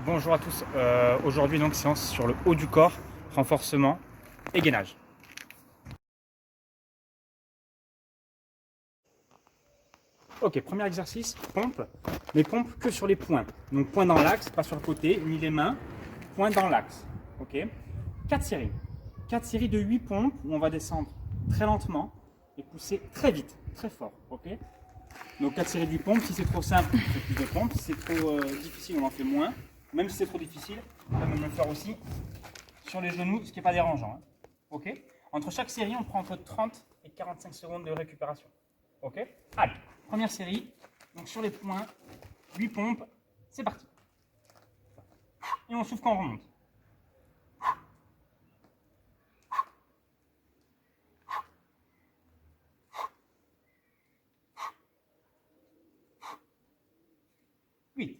Bonjour à tous, aujourd'hui donc séance sur le haut du corps, renforcement et gainage. Ok, premier exercice, pompe, mais pompe que sur les points. Donc point dans l'axe, pas sur le côté, ni les mains, point dans l'axe. Ok, 4 séries. 4 séries de 8 pompes où on va descendre très lentement et pousser très vite, très fort. Ok, donc 4 séries de 8 pompes, si c'est trop simple, on fait plus de pompes. Si c'est trop difficile, on en fait moins. Même si c'est trop difficile, on peut même le faire aussi sur les genoux, ce qui n'est pas dérangeant. Hein. Ok. Entre chaque série, on prend entre 30 et 45 secondes de récupération. Ok. Allez, première série. Donc sur les points, 8 pompes, c'est parti. Et on souffle quand on remonte. Oui.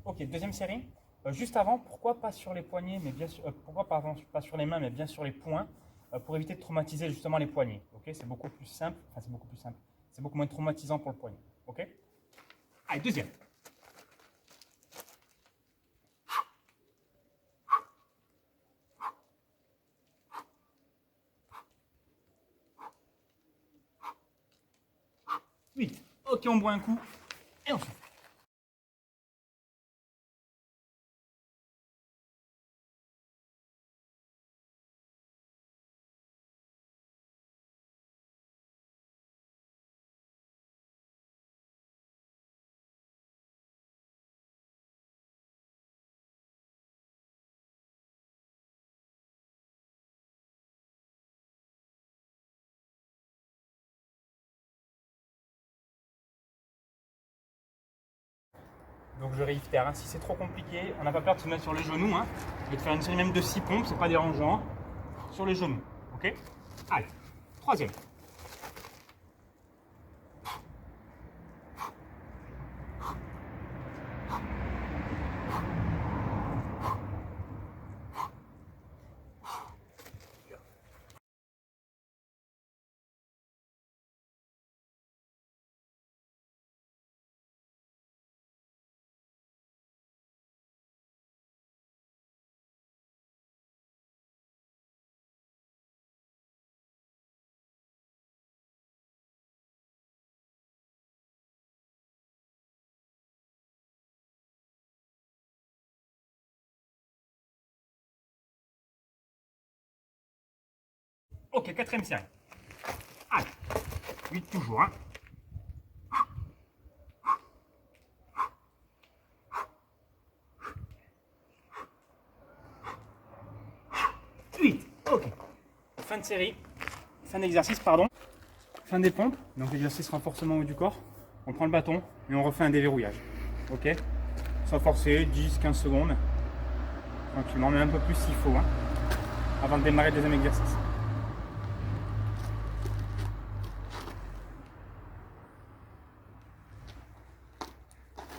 Ok, deuxième série. Juste avant, pourquoi pas sur les poignets, mais bien sûr, pourquoi pas sur les mains, mais bien sur les poings, pour éviter de traumatiser justement les poignets. Ok, c'est beaucoup plus simple. Enfin, c'est beaucoup plus simple. C'est beaucoup moins traumatisant pour le poignet. Ok. Allez, deuxième. Oui. Ok, on boit un coup et on souffle. Donc je réitère, hein. Si c'est trop compliqué, on n'a pas peur de se mettre sur les genoux, hein, et de faire une série même de 6 pompes, c'est pas dérangeant, sur les genoux. Ok. Allez, troisième. Ok, quatrième série. Allez, 8 toujours, hein. 8. Ok. Fin de série, fin d'exercice, pardon. Fin des pompes, donc l'exercice renforcement haut du corps. On prend le bâton et on refait un déverrouillage. Ok. Sans forcer, 10-15 secondes. Tranquillement, mais un peu plus s'il faut, hein, avant de démarrer le deuxième exercice.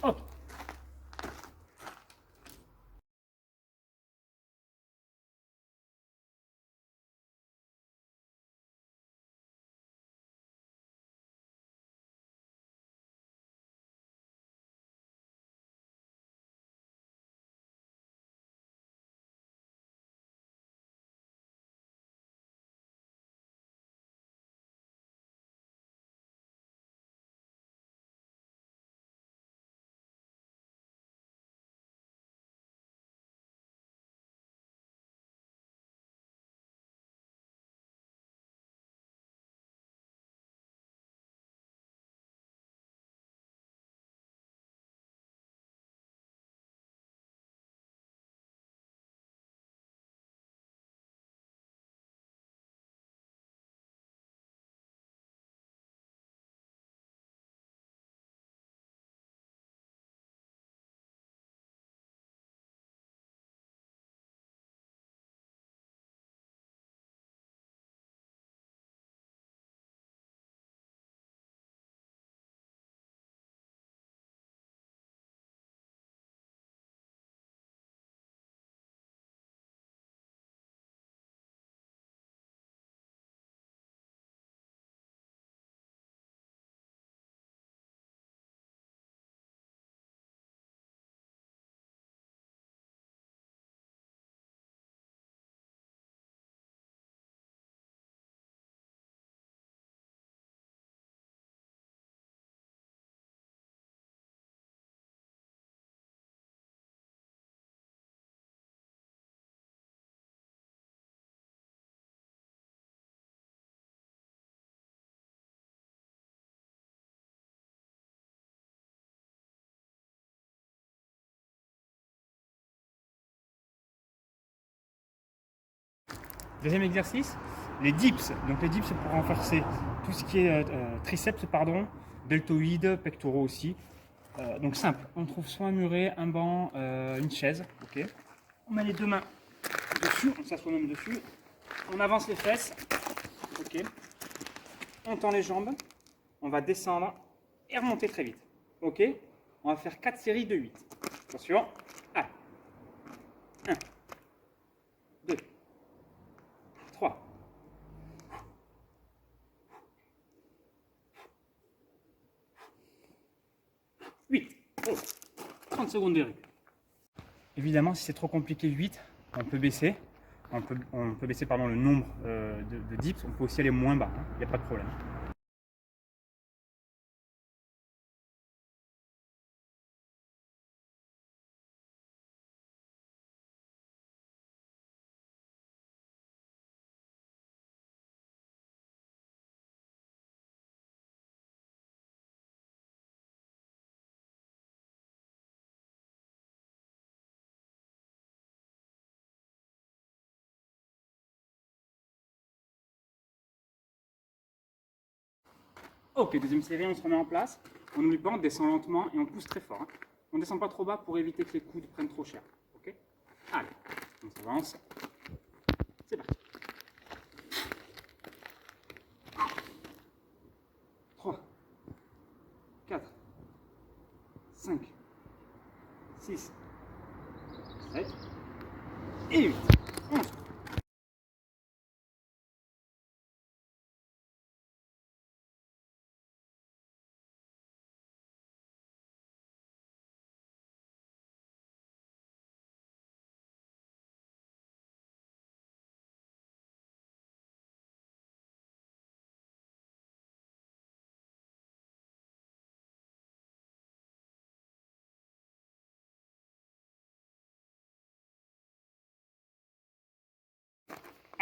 Hop. Deuxième exercice, les dips. Donc les dips, c'est pour renforcer tout ce qui est triceps, pardon, deltoïdes, pectoraux aussi. Donc simple, on trouve soit un muret, un banc, une chaise. Ok. On met les deux mains dessus, on s'assoit même dessus. On avance les fesses. Ok. On tend les jambes. On va descendre et remonter très vite. Ok. On va faire 4 séries de 8. Attention. Allez. 1, 2, 3, 8. 30 secondes de récup. Évidemment, si c'est trop compliqué 8, on peut baisser. On peut baisser pardon, le nombre de dips. On peut aussi aller moins bas. Il n'y a pas de problème. Ok, deuxième série, on se remet en place. On n'oublie pas, on descend lentement et on pousse très fort. On ne descend pas trop bas pour éviter que les coudes prennent trop cher. Ok. Allez, on s'avance. C'est parti. 3, 4, 5, 6, 7 et 8. 11.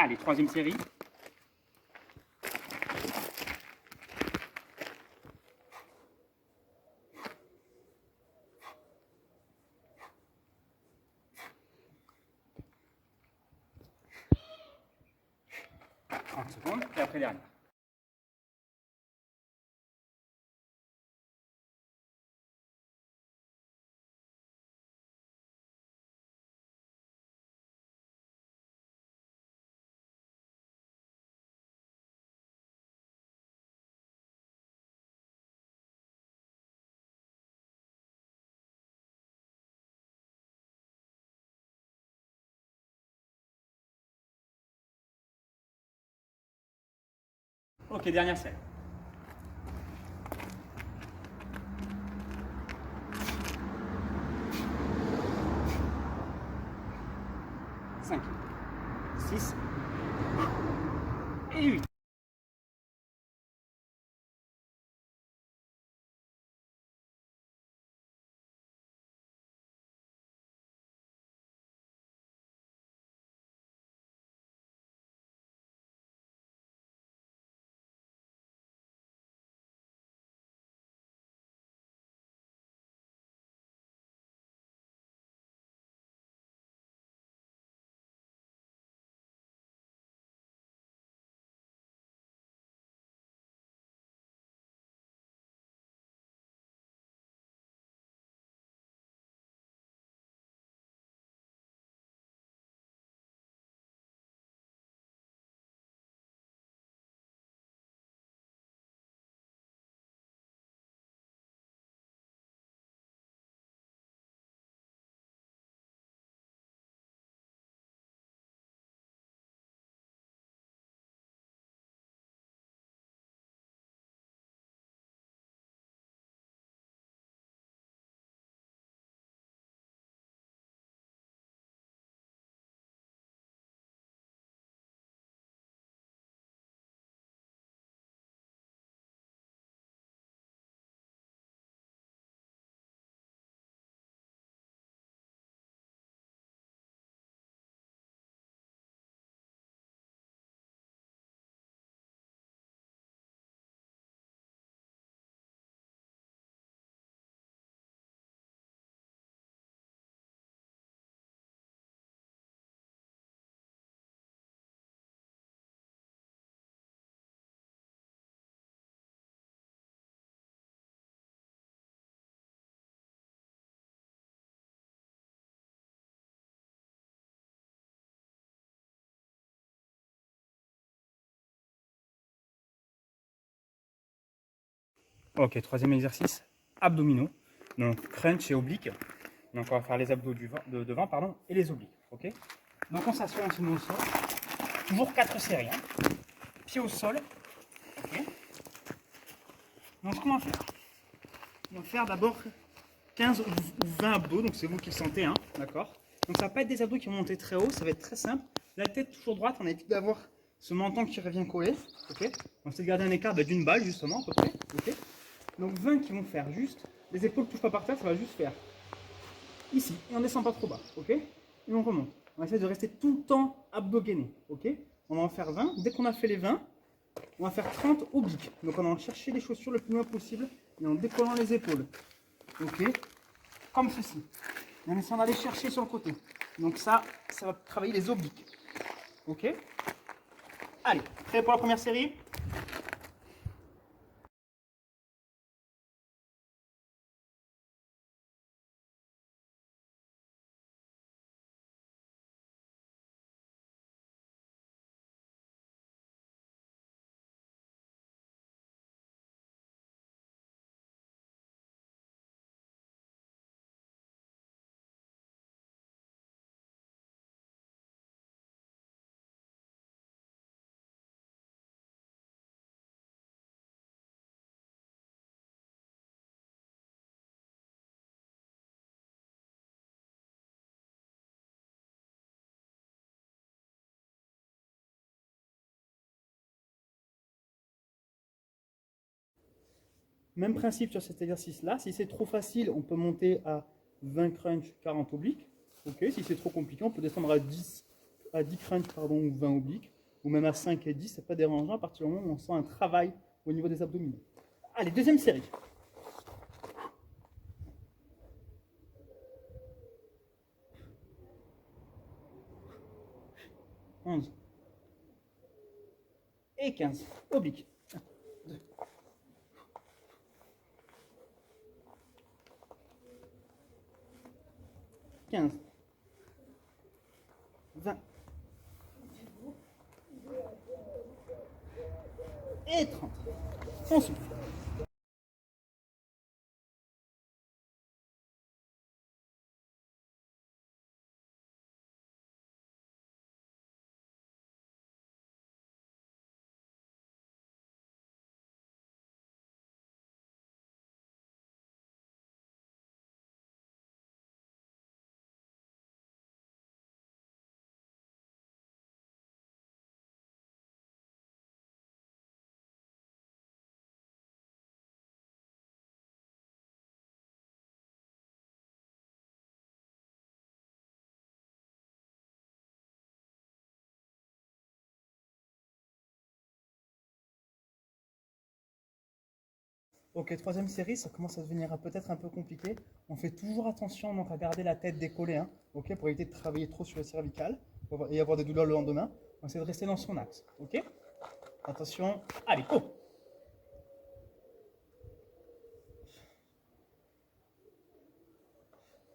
Allez, troisième série. Trente secondes et après dernière. Ok, dernière série. 5, 6 et 8. Ok, troisième exercice, abdominaux. Donc crunch et oblique. Donc on va faire les abdos devant pardon, et les obliques. Ok. Donc on s'assoit, on se met au sol. Toujours 4 séries. Hein. Pied au sol. Ok. Donc ce qu'on va faire, on va faire d'abord 15 ou 20 abdos. Donc c'est vous qui le sentez. Hein. D'accord. Donc ça va pas être des abdos qui vont monter très haut. Ça va être très simple. La tête toujours droite. On évite d'avoir ce menton qui revient collé. Ok. On essaie de garder un écart d'une balle justement à peu près. Ok. Donc 20 qui vont faire juste, les épaules ne touchent pas par terre, ça va juste faire ici, et on descend pas trop bas, ok. Et on remonte. On va essayer de rester tout le temps abdos gainés, ok. On va en faire 20. Dès qu'on a fait les 20, on va faire 30 obliques. Donc on va chercher les chaussures le plus loin possible et en décollant les épaules, ok. Comme ceci. Et en essayant d'aller chercher sur le côté. Donc ça va travailler les obliques, ok. Allez, prêt pour la première série? Même principe sur cet exercice-là. Si c'est trop facile, on peut monter à 20 crunch, 40 obliques. Ok. Si c'est trop compliqué, on peut descendre à 10 crunch ou 20 obliques, ou même à 5 et 10, c'est pas dérangeant à partir du moment où on sent un travail au niveau des abdominaux. Allez, deuxième série. 11 et 15 obliques. 15, 20 et 30. On souffle. Ok, troisième série, ça commence à devenir peut-être un peu compliqué. On fait toujours attention donc à garder la tête décollée, hein, ok, pour éviter de travailler trop sur le cervical et avoir des douleurs le lendemain. On essaie de rester dans son axe, ok. Attention, allez, go.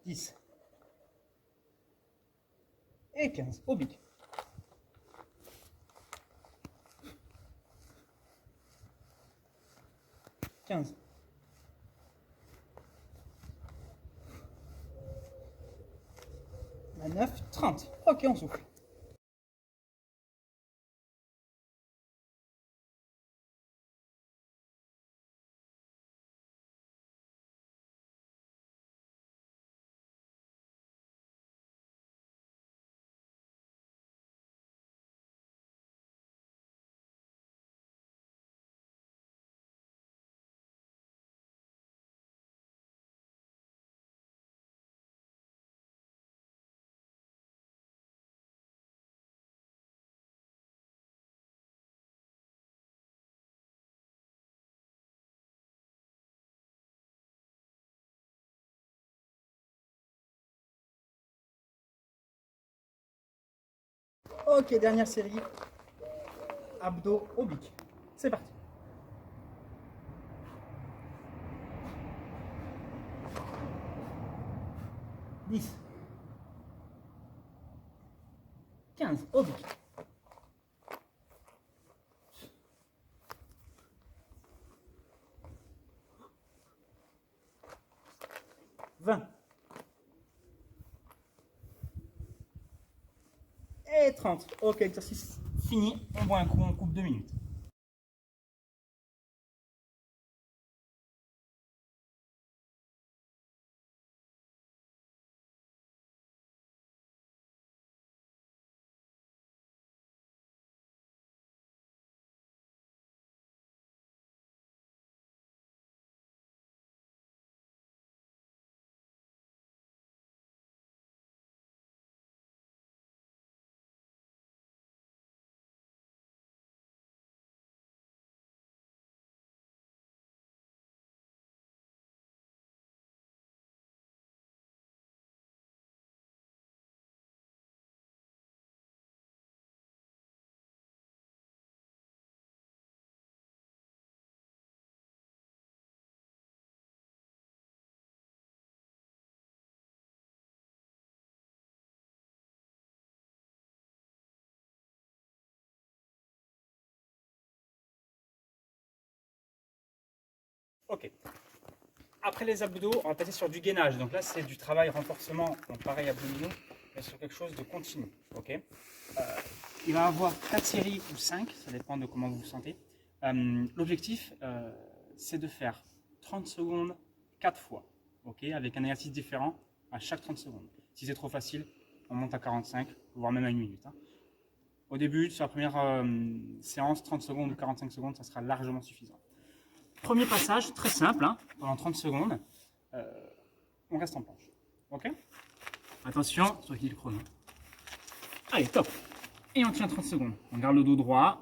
10 et 15, oblique. 15, 29, 30. Ok, on souffle. Ok, dernière série, abdos obliques. C'est parti. 10, 15, oblique. 20. Et 30. Ok, exercice fini. On boit un coup, on coupe 2 minutes. Ok. Après les abdos, on va passer sur du gainage. Donc là, c'est du travail renforcement, donc pareil abdominaux, mais sur quelque chose de continu. Ok. Il va y avoir 4 séries ou 5, ça dépend de comment vous vous sentez. L'objectif, c'est de faire 30 secondes 4 fois, ok, avec un exercice différent à chaque 30 secondes. Si c'est trop facile, on monte à 45, voire même à 1 minute. Hein. Au début, sur la première séance, 30 secondes ou 45 secondes, ça sera largement suffisant. Premier passage, très simple, hein, pendant 30 secondes, on reste en planche. Ok. Attention, sur qui le chrono. Allez, top. Et on tient 30 secondes. On garde le dos droit,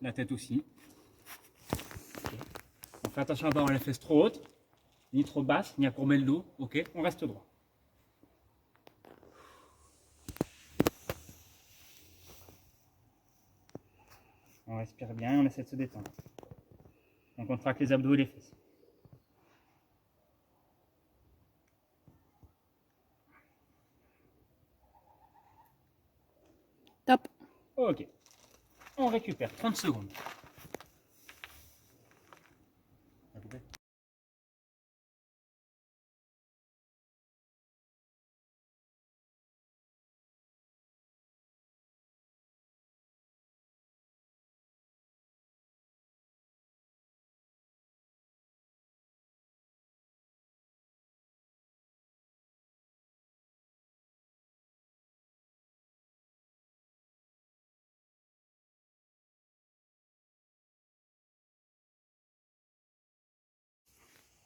la tête aussi. Okay. On fait attention à ne pas avoir les fesses trop hautes, ni trop basses, ni à courber le dos. Ok, on reste droit. On respire bien et on essaie de se détendre. On contracte les abdos et les fesses. Top. Ok. On récupère 30 secondes.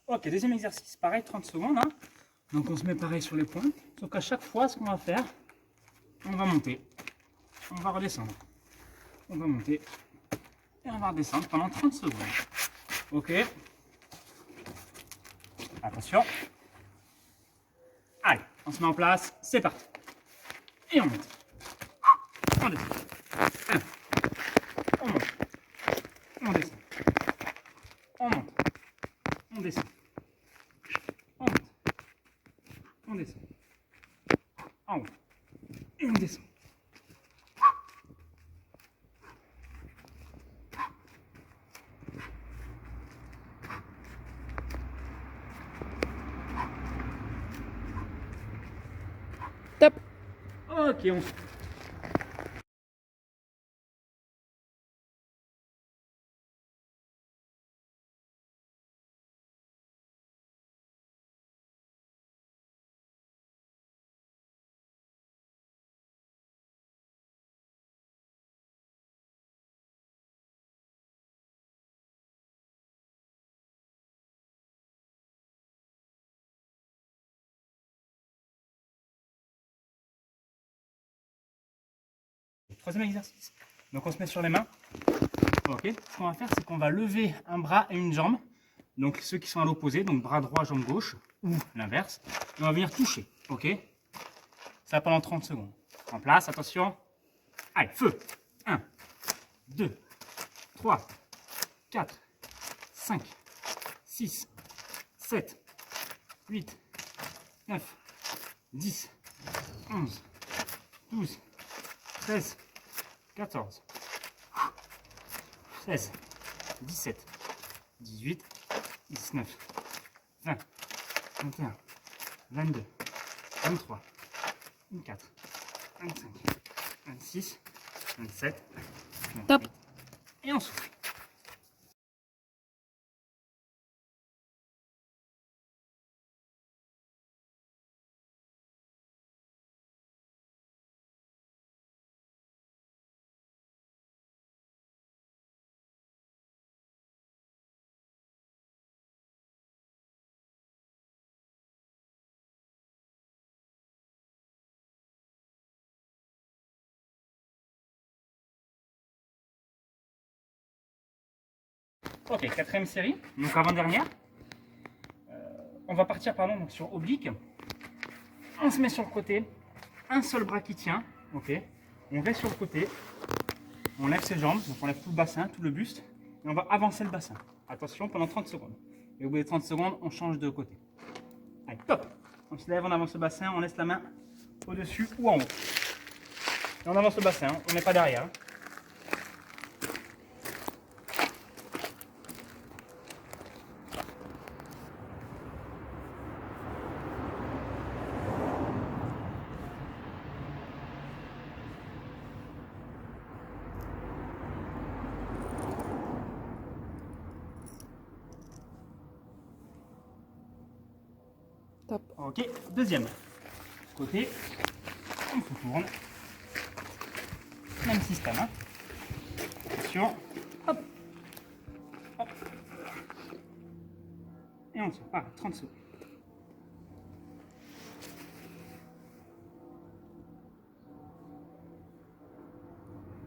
Ok, deuxième exercice, pareil, 30 secondes. Hein. Donc on se met pareil sur les points. Sauf qu'à chaque fois, ce qu'on va faire, on va monter, on va redescendre. On va monter et on va redescendre pendant 30 secondes. Ok. Attention. Allez, on se met en place, c'est parti. Et on monte. On descend. On monte. On descend. On monte. On descend. On monte. On descend. En haut. Et on descend. Top. Ok, on se... Troisième exercice. Donc on se met sur les mains. Ok. Ce qu'on va faire, c'est qu'on va lever un bras et une jambe. Donc ceux qui sont à l'opposé, donc bras droit, jambe gauche, ou l'inverse. Et on va venir toucher. Ok. Ça pendant 30 secondes. En place, attention. Allez, feu. 1, 2, 3, 4, 5, 6, 7, 8, 9, 10, 11, 12, 13, 14, 16, 17, 18, 19, 20, 21, 22, 23, 24, 25, 26, 27, 28. Top. Et on souffle. Ok, quatrième série, donc avant-dernière. On va partir donc sur oblique. On se met sur le côté, un seul bras qui tient, ok. On reste sur le côté, on lève ses jambes, donc on lève tout le bassin, tout le buste, et on va avancer le bassin. Attention, pendant 30 secondes. Et au bout des 30 secondes, on change de côté. Allez, top. On se lève, on avance le bassin, on laisse la main au-dessus ou en haut. Et on avance le bassin, on n'est pas derrière. Top. Ok, deuxième. Côté, on se tourne. Même système. Hein. Attention. Hop. Hop. Et on tire. Pareil, 30 secondes.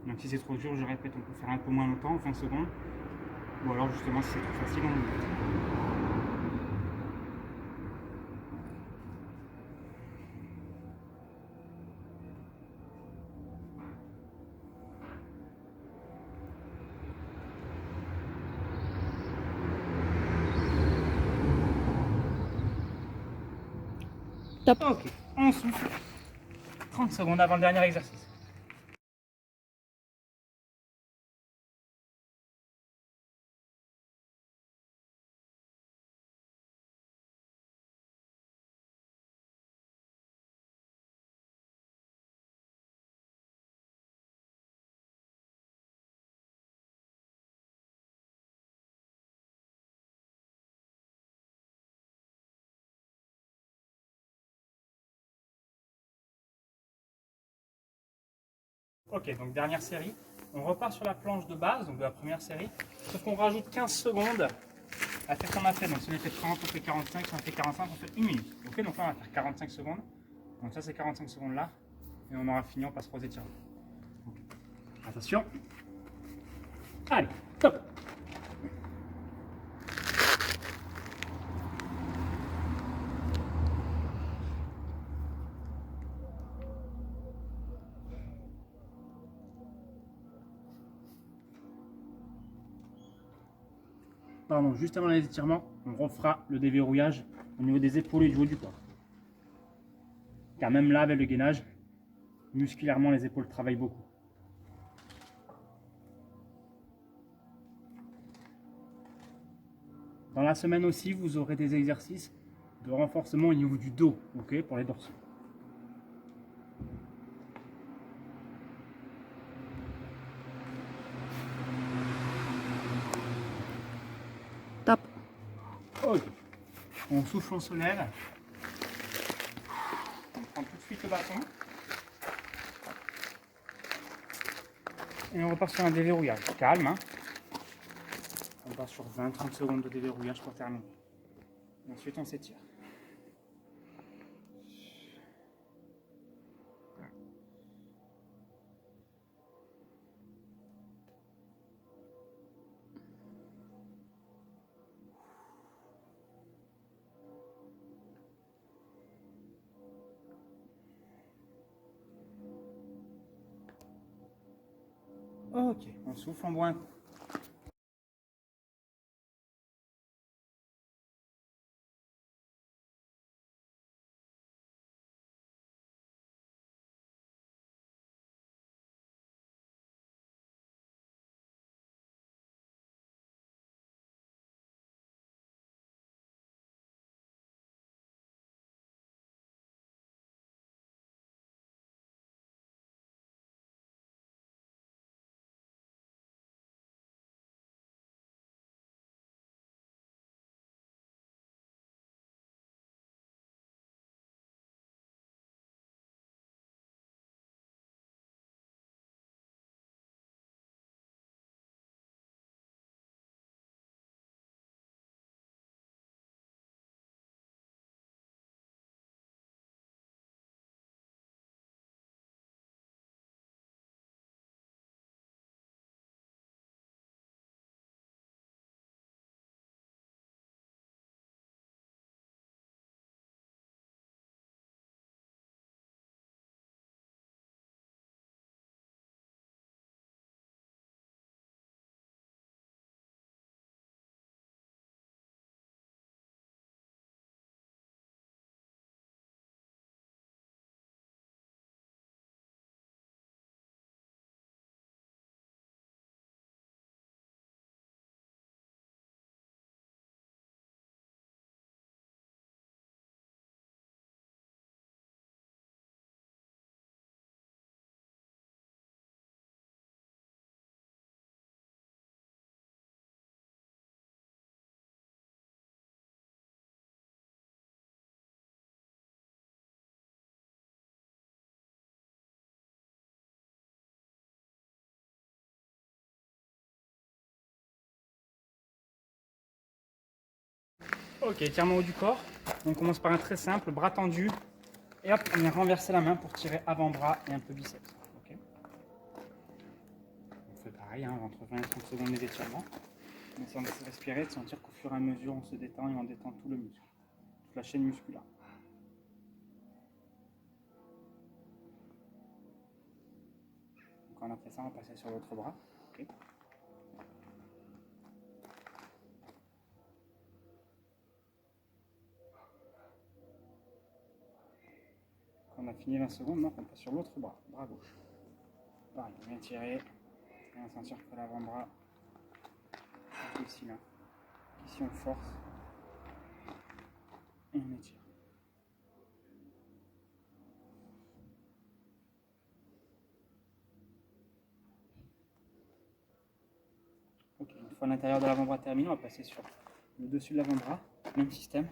Donc si c'est trop dur, je répète, on peut faire un peu moins longtemps, 20 secondes. Ou alors justement si c'est trop facile, on le Top. Ok, on souffle. 30 secondes avant le dernier exercice. Ok, donc dernière série. On repart sur la planche de base, donc de la première série. Sauf qu'on rajoute 15 secondes à faire ce qu'on a fait. Donc si on a fait 30, on fait 45, si on a fait 45, on fait 1 minute. Ok, donc là on va faire 45 secondes. Donc ça c'est 45 secondes là. Et on aura fini, on passera aux étirements. Okay. Attention. Allez, top. Pardon, juste avant les étirements, on refera le déverrouillage au niveau des épaules et du haut du corps. Car même là, avec le gainage, musculairement, les épaules travaillent beaucoup. Dans la semaine aussi, vous aurez des exercices de renforcement au niveau du dos, ok, pour les dorsaux. Top. Ok. On souffle, on se lève. On prend tout de suite le bâton. Et on repart sur un déverrouillage. Calme. Hein. On part sur 20-30 secondes de déverrouillage pour terminer. Et ensuite, on s'étire. Ok, on souffle, on boit un coup. Ok, étirement haut du corps. On commence par un très simple, bras tendu. Et hop, on vient renverser la main pour tirer avant-bras et un peu biceps. Okay. On fait pareil, hein, entre 20 et 30 secondes les étirements. On essaie de respirer, de sentir qu'au fur et à mesure on se détend et on détend tout le muscle, toute la chaîne musculaire. Donc quand on a fait ça, on va passer sur l'autre bras. Okay. Quand on a fini 20 secondes, on passe sur l'autre bras, bras gauche. Pareil, on vient tirer, et on va sentir que l'avant-bras est aussi là. Ici on force et on étire. Ok, une fois l'intérieur de l'avant-bras terminé, on va passer sur le dessus de l'avant-bras, même système.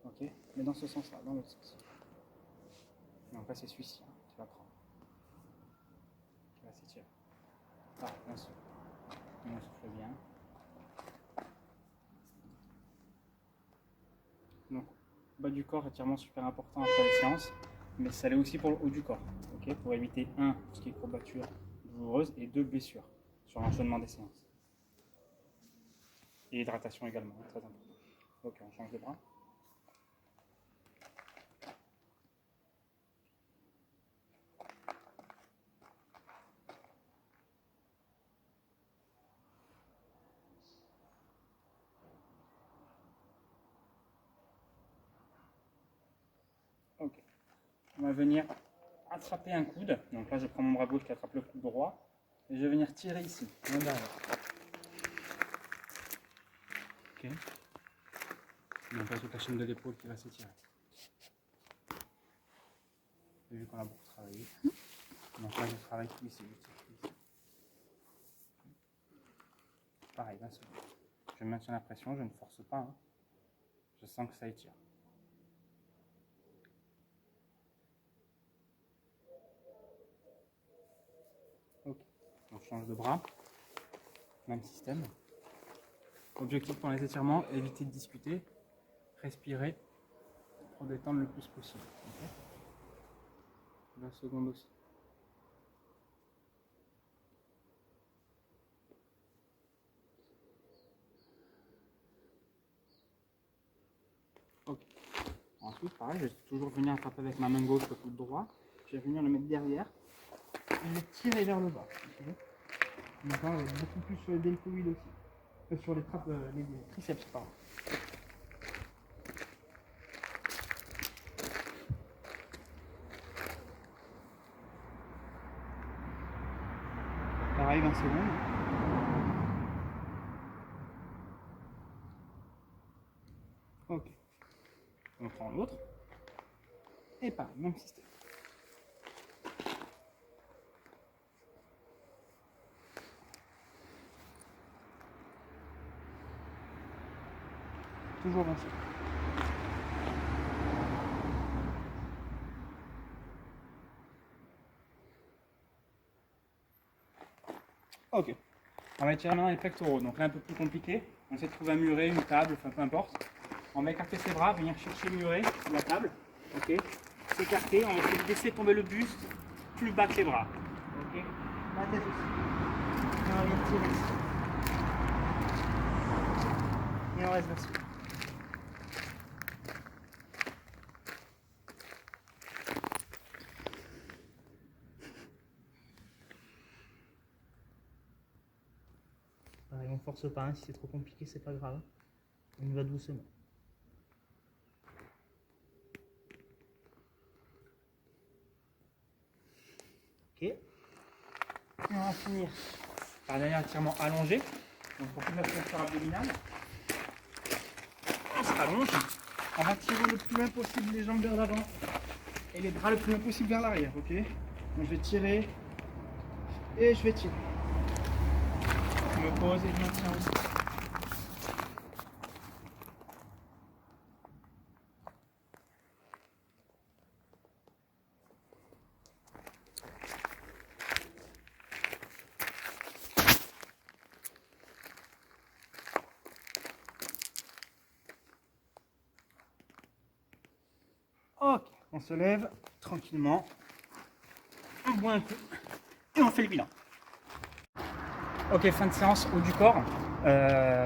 Ok, mais dans ce sens-là, dans l'autre sens. Donc là c'est celui-ci, hein, tu vas prendre. Tu vas s'étirer. Pareil, bien sûr. On souffle bien. Donc, bas du corps, étirement super important après les séances, mais ça l'est aussi pour le haut du corps, okay, pour éviter 1, tout ce qui est courbature douloureuse, et 2, blessures sur l'enchaînement des séances. Et hydratation également, très important. Ok, on change de bras. Ok. On va venir attraper un coude. Donc là, je prends mon bras gauche qui attrape le coude droit. Et je vais venir tirer ici, main derrière. Ok. Donc là, toute la chaîne de l'épaule qui va s'étirer. Vu qu'on a beaucoup travaillé. Donc là, je travaille tout ici. Pareil, 20 secondes. Je maintiens la pression, je ne force pas. Hein. Je sens que ça étire. Ok. On change de bras. Même système. Objectif pour les étirements, éviter de discuter, respirer pour détendre le plus possible. Okay. 20 secondes aussi. Ok. Ensuite, pareil, je vais toujours venir attraper avec ma main gauche le coude droit. Je vais venir le mettre derrière et je vais tirer vers le bas. Okay. Donc là, on va beaucoup plus sur les deltoïdes aussi. Sur les triceps, pardon. Pareil, 20 secondes. Ok. On prend l'autre. Et pareil, même système. Toujours 20 secondes. Ok. On va étirer maintenant les pectoraux. Donc là, un peu plus compliqué. On essaie de trouver un muret, une table, enfin peu importe. On va écarter ses bras, venir chercher le muret, la table. Ok. S'écarter, on va essayer de laisser tomber le buste plus bas que les bras. Ok. La tête aussi. Et on va venir tirer ici. Et on reste là-dessus. Pareil, on force pas, hein. Si c'est trop compliqué, c'est pas grave. On y va doucement. Ok. Et on va finir par derrière étirement allongé. Donc pour toute la posture abdominale. On se rallonge. On va tirer le plus loin possible les jambes vers l'avant et les bras le plus loin possible vers l'arrière. Ok. Donc je vais tirer et je vais tirer. Je me pose et je maintiens aussi. Ok, on se lève tranquillement, on boit un coup et on fait le bilan. Ok, fin de séance haut du corps.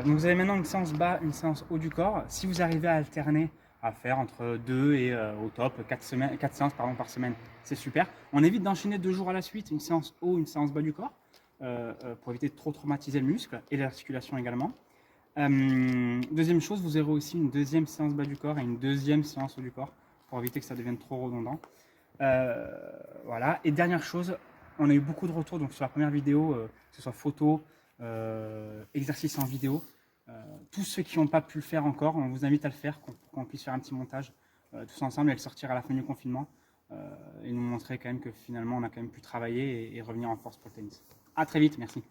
Donc vous avez maintenant une séance bas, une séance haut du corps. Si vous arrivez à alterner, à faire entre 2 et au top 4 séances par semaine, c'est super. On évite d'enchaîner 2 jours à la suite, une séance haut, une séance bas du corps, pour éviter de trop traumatiser le muscle et l'articulation également. Deuxième chose, vous aurez aussi une deuxième séance bas du corps et une deuxième séance haut du corps pour éviter que ça devienne trop redondant. Voilà. Et dernière chose, on a eu beaucoup de retours donc sur la première vidéo, que ce soit photo, exercice en vidéo. Tous ceux qui n'ont pas pu le faire encore, on vous invite à le faire, qu'on puisse faire un petit montage tous ensemble et le sortir à la fin du confinement et nous montrer quand même que finalement on a quand même pu travailler et revenir en force pour le tennis. À très vite, merci.